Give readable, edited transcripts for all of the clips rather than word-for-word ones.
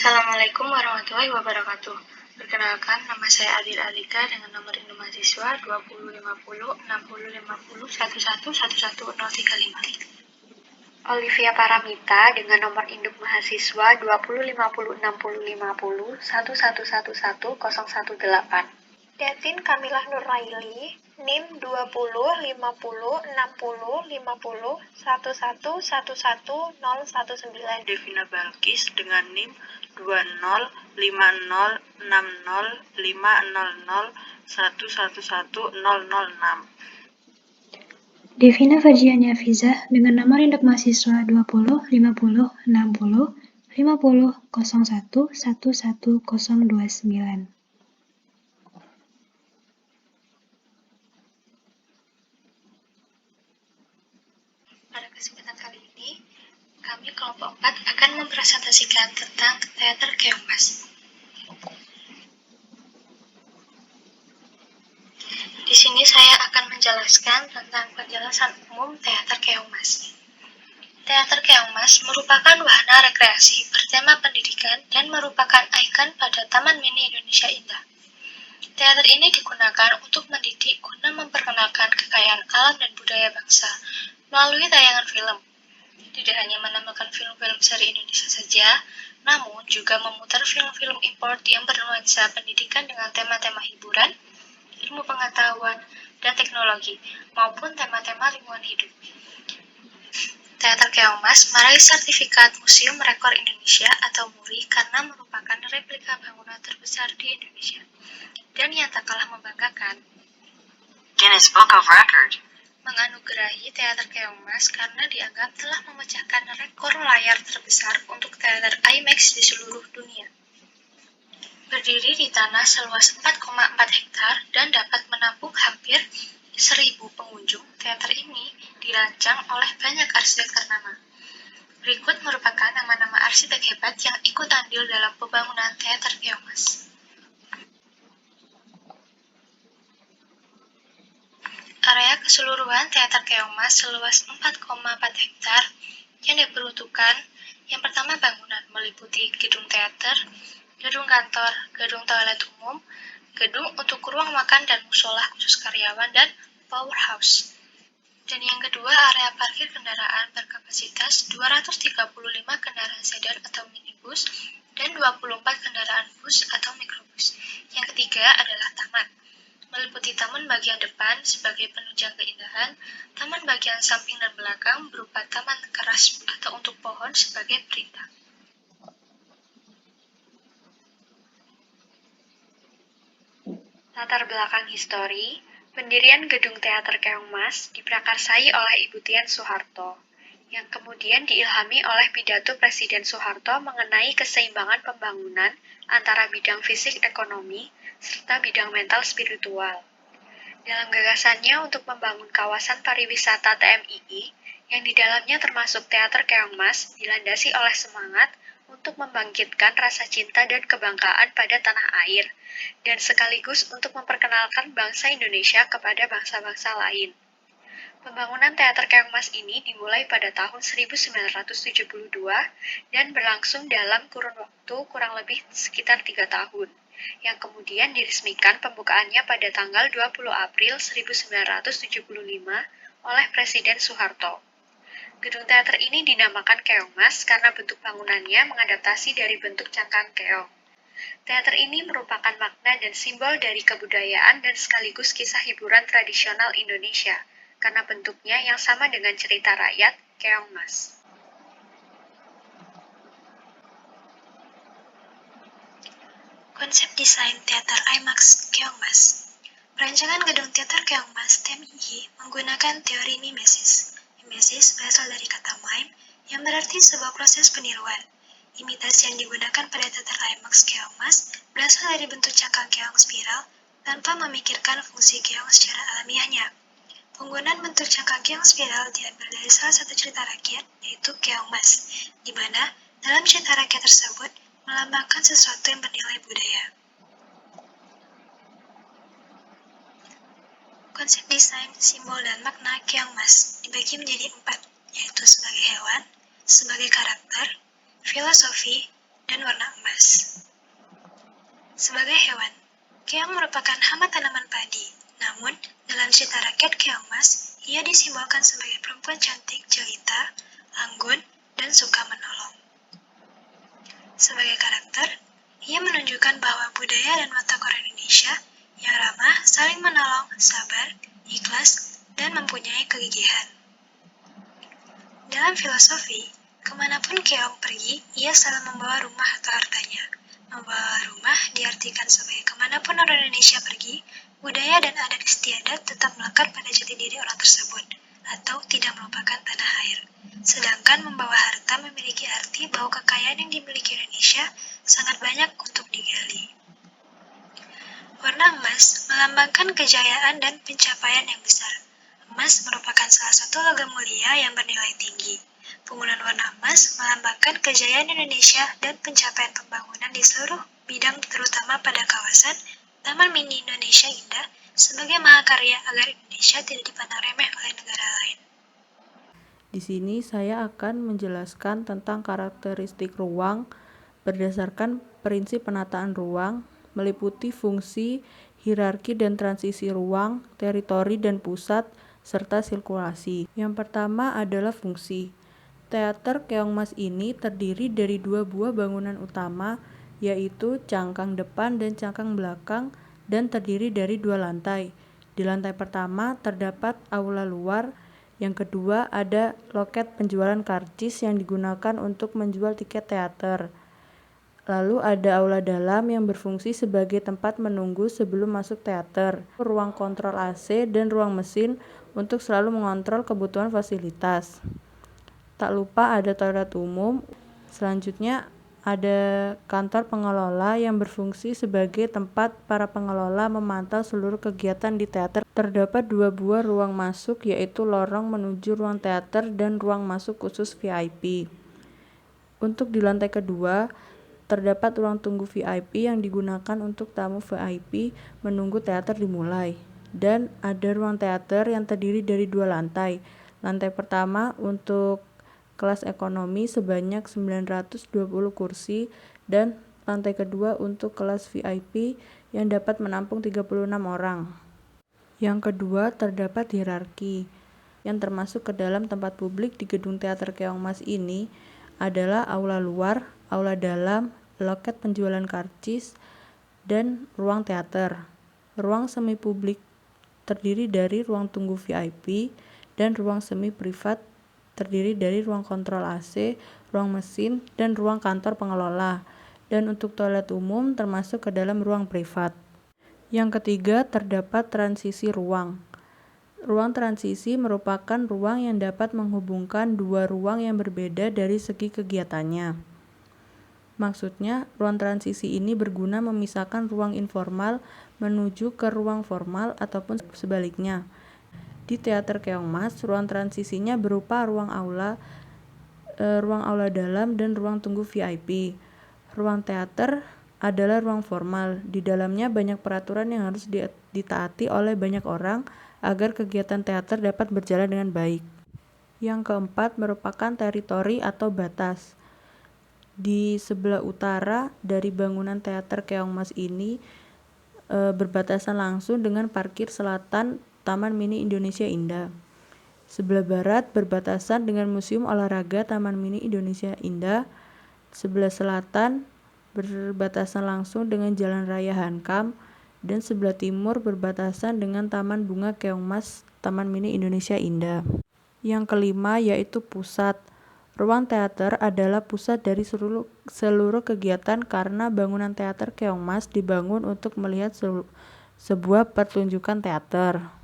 Assalamualaikum warahmatullahi wabarakatuh. Perkenalkan, nama saya Adil Alika dengan nomor induk mahasiswa 2050606011111035. Olivia Paramita dengan nomor induk mahasiswa 2050605011111018. Datin Kamilah Nurraili, NIM 2050506011111019. Devina Balkis dengan NIM 20506005001111006. Devina Farjiania Fizah dengan nomor induk mahasiswa 2050605001111029. Pada kesempatan kali ini, kami kelompok 4 akan mempresentasikan tentang teater keong mas. Di sini saya akan menjelaskan tentang penjelasan umum teater keong mas. Teater keong mas merupakan wahana rekreasi bertema pendidikan dan merupakan ikon pada Taman Mini Indonesia Indah. Teater ini digunakan untuk mendidik guna memperkenalkan kekayaan alam dan budaya bangsa melalui tayangan film. Tidak hanya menampilkan film-film seri Indonesia saja, namun juga memutar film-film import yang bernuansa pendidikan dengan tema-tema hiburan, ilmu pengetahuan, dan teknologi, maupun tema-tema lingkungan hidup. Teater Keong Mas meraih sertifikat Museum Rekor Indonesia atau MURI karena merupakan replika bangunan terbesar di Indonesia. Dan yang tak kalah membanggakan, Guinness Book of Record menganugerahi Teater Keong Mas karena dianggap telah memecahkan rekor layar terbesar untuk teater IMAX di seluruh dunia. Berdiri di tanah seluas 4,4 hektar dan dapat menampung hampir 1.000 pengunjung, teater ini dirancang oleh banyak arsitek ternama. Berikut merupakan nama-nama arsitek hebat yang ikut andil dalam pembangunan Teater Keong Mas. Area keseluruhan Teater Keong Mas seluas 4,4 hektar yang diperuntukkan yang pertama bangunan meliputi gedung teater, gedung kantor, gedung toilet umum, gedung untuk ruang makan dan musola khusus karyawan, dan powerhouse. Dan yang kedua area parkir kendaraan berkapasitas 235 kendaraan sedan atau minibus dan 24 kendaraan bus atau mikrobus. Yang ketiga adalah taman. Meliputi taman bagian depan sebagai penunjang keindahan, taman bagian samping dan belakang berupa taman keras atau untuk pohon sebagai perintah. Latar belakang histori, pendirian gedung Teater Keong Mas diprakarsai oleh Ibu Tien Soeharto, yang kemudian diilhami oleh pidato Presiden Soeharto mengenai keseimbangan pembangunan antara bidang fisik ekonomi serta bidang mental spiritual. Dalam gagasannya untuk membangun kawasan pariwisata TMII, yang di dalamnya termasuk Teater Keong Mas, dilandasi oleh semangat untuk membangkitkan rasa cinta dan kebanggaan pada tanah air, dan sekaligus untuk memperkenalkan bangsa Indonesia kepada bangsa-bangsa lain. Pembangunan Teater Keong Mas ini dimulai pada tahun 1972 dan berlangsung dalam kurun waktu kurang lebih sekitar 3 tahun, yang kemudian diresmikan pembukaannya pada tanggal 20 April 1975 oleh Presiden Soeharto. Gedung teater ini dinamakan Keong Mas karena bentuk bangunannya mengadaptasi dari bentuk cangkang keong. Teater ini merupakan makna dan simbol dari kebudayaan dan sekaligus kisah hiburan tradisional Indonesia, karena bentuknya yang sama dengan cerita rakyat, Keong Mas. Konsep desain teater IMAX Keong Mas. Perancangan gedung teater Keong Mas TMII menggunakan teori mimesis. Mimesis berasal dari kata mime, yang berarti sebuah proses peniruan. Imitasi yang digunakan pada teater IMAX Keong Mas berasal dari bentuk cangkang keong spiral tanpa memikirkan fungsi keong secara alamiahnya. Penggunaan bentuk cangkang keong spiral diambil dari salah satu cerita rakyat, yaitu Keong Mas, di mana dalam cerita rakyat tersebut melambangkan sesuatu yang bernilai budaya. Konsep desain, simbol, dan makna Keong Mas dibagi menjadi 4, yaitu sebagai hewan, sebagai karakter, filosofi, dan warna emas. Sebagai hewan, keong merupakan hama tanaman padi. Namun, dalam cerita rakyat Keongmas, ia disimbolkan sebagai perempuan cantik, jelita, anggun, dan suka menolong. Sebagai karakter, ia menunjukkan bahwa budaya dan watak orang Indonesia yang ramah, saling menolong, sabar, ikhlas, dan mempunyai kegigihan. Dalam filosofi, kemanapun keong pergi, ia selalu membawa rumah atau hartanya. Membawa rumah diartikan sebagai kemanapun orang Indonesia pergi, budaya dan adat istiadat tetap melekat pada jati diri orang tersebut, atau tidak melupakan tanah air. Sedangkan membawa harta memiliki arti bahwa kekayaan yang dimiliki Indonesia sangat banyak untuk digali. Warna emas melambangkan kejayaan dan pencapaian yang besar. Emas merupakan salah satu logam mulia yang bernilai tinggi. Penggunaan warna emas melambangkan kejayaan Indonesia dan pencapaian pembangunan di seluruh bidang terutama pada kawasan Taman Mini Indonesia Indah sebagai mahakarya agar Indonesia tidak dipandang remeh oleh negara lain. Di sini saya akan menjelaskan tentang karakteristik ruang berdasarkan prinsip penataan ruang, meliputi fungsi, hierarki dan transisi ruang, teritori dan pusat, serta sirkulasi. Yang pertama adalah fungsi. Teater Keongmas ini terdiri dari 2 buah bangunan utama, yaitu cangkang depan dan cangkang belakang, dan terdiri dari 2 lantai. Di lantai pertama terdapat aula luar, yang kedua ada loket penjualan karcis yang digunakan untuk menjual tiket teater. Lalu ada aula dalam yang berfungsi sebagai tempat menunggu sebelum masuk teater, ruang kontrol AC dan ruang mesin untuk selalu mengontrol kebutuhan fasilitas. Tak lupa ada toilet umum. Selanjutnya ada kantor pengelola yang berfungsi sebagai tempat para pengelola memantau seluruh kegiatan di teater. Terdapat 2 buah ruang masuk, yaitu lorong menuju ruang teater dan ruang masuk khusus VIP. Untuk di lantai kedua, terdapat ruang tunggu VIP yang digunakan untuk tamu VIP menunggu teater dimulai. Dan ada ruang teater yang terdiri dari 2 lantai. Lantai pertama untuk kelas ekonomi sebanyak 920 kursi dan lantai kedua untuk kelas VIP yang dapat menampung 36 orang. Yang kedua terdapat hierarki yang termasuk ke dalam tempat publik di gedung teater Keongmas ini adalah aula luar, aula dalam, loket penjualan karcis, dan ruang teater. Ruang semi publik terdiri dari ruang tunggu VIP dan ruang semi privat terdiri dari ruang kontrol AC, ruang mesin, dan ruang kantor pengelola. Dan untuk toilet umum termasuk ke dalam ruang privat. Yang ketiga terdapat transisi ruang. Ruang transisi merupakan ruang yang dapat menghubungkan 2 ruang yang berbeda dari segi kegiatannya. Maksudnya, ruang transisi ini berguna memisahkan ruang informal menuju ke ruang formal ataupun sebaliknya. Di teater Keongmas, ruang transisinya berupa ruang aula dalam dan ruang tunggu VIP. Ruang teater adalah ruang formal. Di dalamnya banyak peraturan yang harus ditaati oleh banyak orang agar kegiatan teater dapat berjalan dengan baik. Yang keempat merupakan teritori atau batas. Di sebelah utara dari bangunan teater Keongmas ini berbatasan langsung dengan parkir selatan Taman Mini Indonesia Indah. Sebelah barat berbatasan dengan Museum Olahraga Taman Mini Indonesia Indah. Sebelah selatan berbatasan langsung dengan Jalan Raya Hankam, dan sebelah timur berbatasan dengan Taman Bunga Keongmas Taman Mini Indonesia Indah. Yang kelima yaitu pusat. Ruang teater adalah pusat dari seluruh kegiatan karena bangunan teater Keongmas dibangun untuk melihat sebuah pertunjukan teater.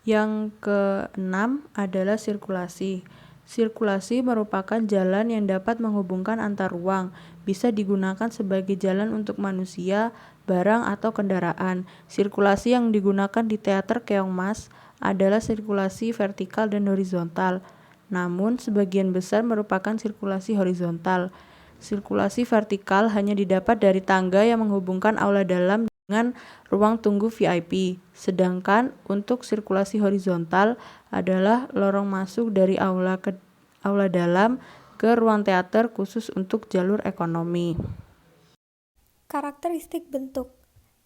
Yang keenam adalah sirkulasi. Sirkulasi merupakan jalan yang dapat menghubungkan antar ruang, bisa digunakan sebagai jalan untuk manusia, barang, atau kendaraan. Sirkulasi yang digunakan di teater Keongmas adalah sirkulasi vertikal dan horizontal. Namun, sebagian besar merupakan sirkulasi horizontal. Sirkulasi vertikal hanya didapat dari tangga yang menghubungkan aula dalam dengan ruang tunggu VIP. Sedangkan untuk sirkulasi horizontal adalah lorong masuk dari aula dalam ke ruang teater khusus untuk jalur ekonomi. Karakteristik bentuk.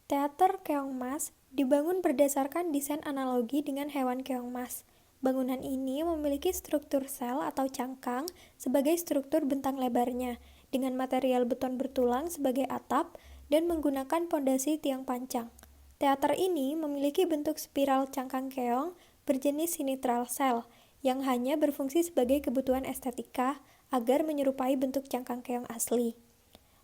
Teater keongmas dibangun berdasarkan desain analogi dengan hewan keongmas. Bangunan ini memiliki struktur sel atau cangkang sebagai struktur bentang lebarnya, dengan material beton bertulang sebagai atap dan menggunakan pondasi tiang pancang. Teater ini memiliki bentuk spiral cangkang keong berjenis sinistral cell yang hanya berfungsi sebagai kebutuhan estetika agar menyerupai bentuk cangkang keong asli.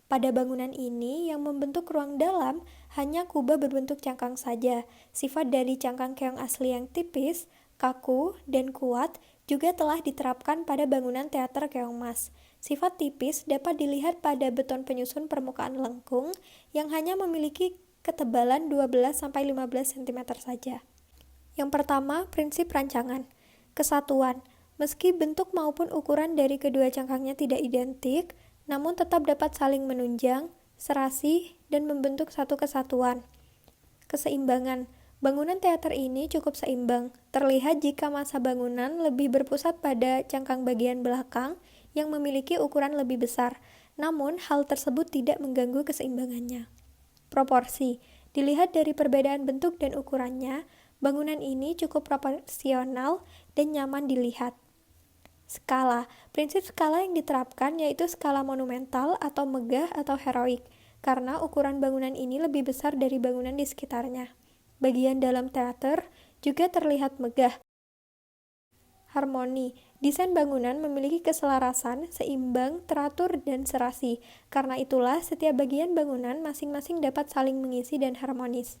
Pada bangunan ini, yang membentuk ruang dalam hanya kubah berbentuk cangkang saja. Sifat dari cangkang keong asli yang tipis, kaku, dan kuat juga telah diterapkan pada bangunan teater keongmas. Sifat tipis dapat dilihat pada beton penyusun permukaan lengkung yang hanya memiliki ketebalan 12-15 cm saja. Yang pertama, prinsip rancangan. Kesatuan. Meski bentuk maupun ukuran dari kedua cangkangnya tidak identik, namun tetap dapat saling menunjang, serasi, dan membentuk satu kesatuan. Keseimbangan. Bangunan teater ini cukup seimbang. Terlihat jika massa bangunan lebih berpusat pada cangkang bagian belakang yang memiliki ukuran lebih besar, namun hal tersebut tidak mengganggu keseimbangannya. Proporsi. Dilihat dari perbedaan bentuk dan ukurannya, bangunan ini cukup proporsional dan nyaman dilihat. Skala. Prinsip skala yang diterapkan yaitu skala monumental atau megah atau heroik, karena ukuran bangunan ini lebih besar dari bangunan di sekitarnya. Bagian dalam teater juga terlihat megah. Harmoni. Desain bangunan memiliki keselarasan, seimbang, teratur, dan serasi. Karena itulah setiap bagian bangunan masing-masing dapat saling mengisi dan harmonis.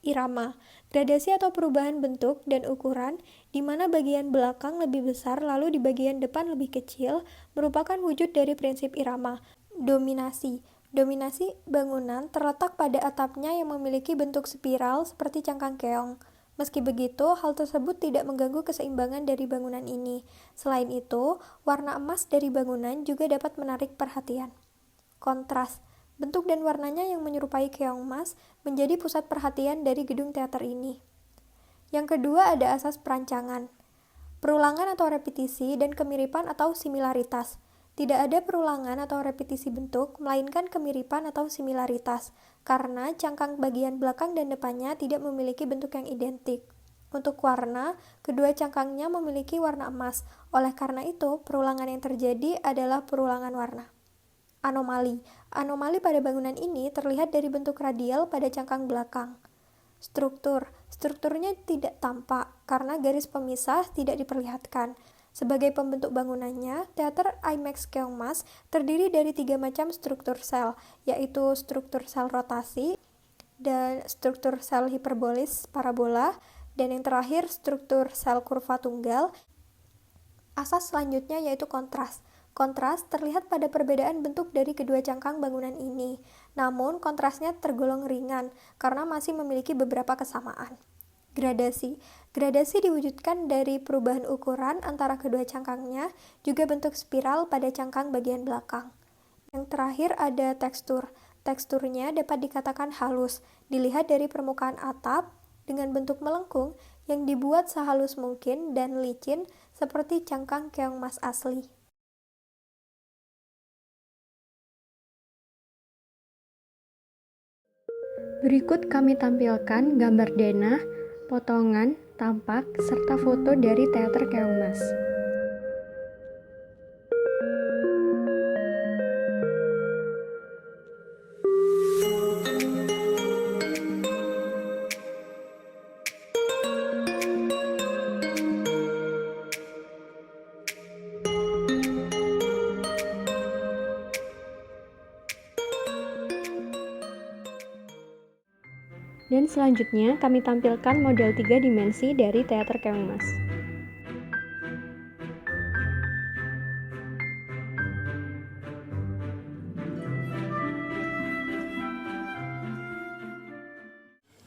Irama. Gradasi atau perubahan bentuk dan ukuran di mana bagian belakang lebih besar lalu di bagian depan lebih kecil merupakan wujud dari prinsip irama. Dominasi. Dominasi bangunan terletak pada atapnya yang memiliki bentuk spiral seperti cangkang keong. Meski begitu, hal tersebut tidak mengganggu keseimbangan dari bangunan ini. Selain itu, warna emas dari bangunan juga dapat menarik perhatian. Kontras. Bentuk dan warnanya yang menyerupai keongmas menjadi pusat perhatian dari gedung teater ini. Yang kedua ada asas perancangan. Perulangan atau repetisi dan kemiripan atau similaritas. Tidak ada perulangan atau repetisi bentuk, melainkan kemiripan atau similaritas, karena cangkang bagian belakang dan depannya tidak memiliki bentuk yang identik. Untuk warna, kedua cangkangnya memiliki warna emas, oleh karena itu perulangan yang terjadi adalah perulangan warna. Anomali. Anomali pada bangunan ini terlihat dari bentuk radial pada cangkang belakang. Struktur. Strukturnya tidak tampak karena garis pemisah tidak diperlihatkan. Sebagai pembentuk bangunannya, teater IMAX Keongmas terdiri dari 3 macam struktur sel, yaitu struktur sel rotasi, dan struktur sel hiperbolis parabola, dan yang terakhir struktur sel kurva tunggal. Asas selanjutnya yaitu kontras. Kontras terlihat pada perbedaan bentuk dari kedua cangkang bangunan ini, namun kontrasnya tergolong ringan karena masih memiliki beberapa kesamaan. Gradasi. Gradasi diwujudkan dari perubahan ukuran antara kedua cangkangnya, juga bentuk spiral pada cangkang bagian belakang. Yang terakhir ada tekstur. Teksturnya dapat dikatakan halus, dilihat dari permukaan atap dengan bentuk melengkung yang dibuat sehalus mungkin dan licin seperti cangkang keongmas asli. Berikut kami tampilkan gambar denah, potongan, tampak, serta foto dari teater keongmas. Dan selanjutnya kami tampilkan model 3 dimensi dari teater keongmas.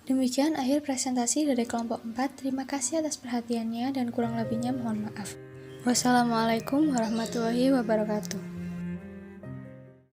Demikian akhir presentasi dari kelompok 4. Terima kasih atas perhatiannya dan kurang lebihnya mohon maaf. Wassalamualaikum warahmatullahi wabarakatuh.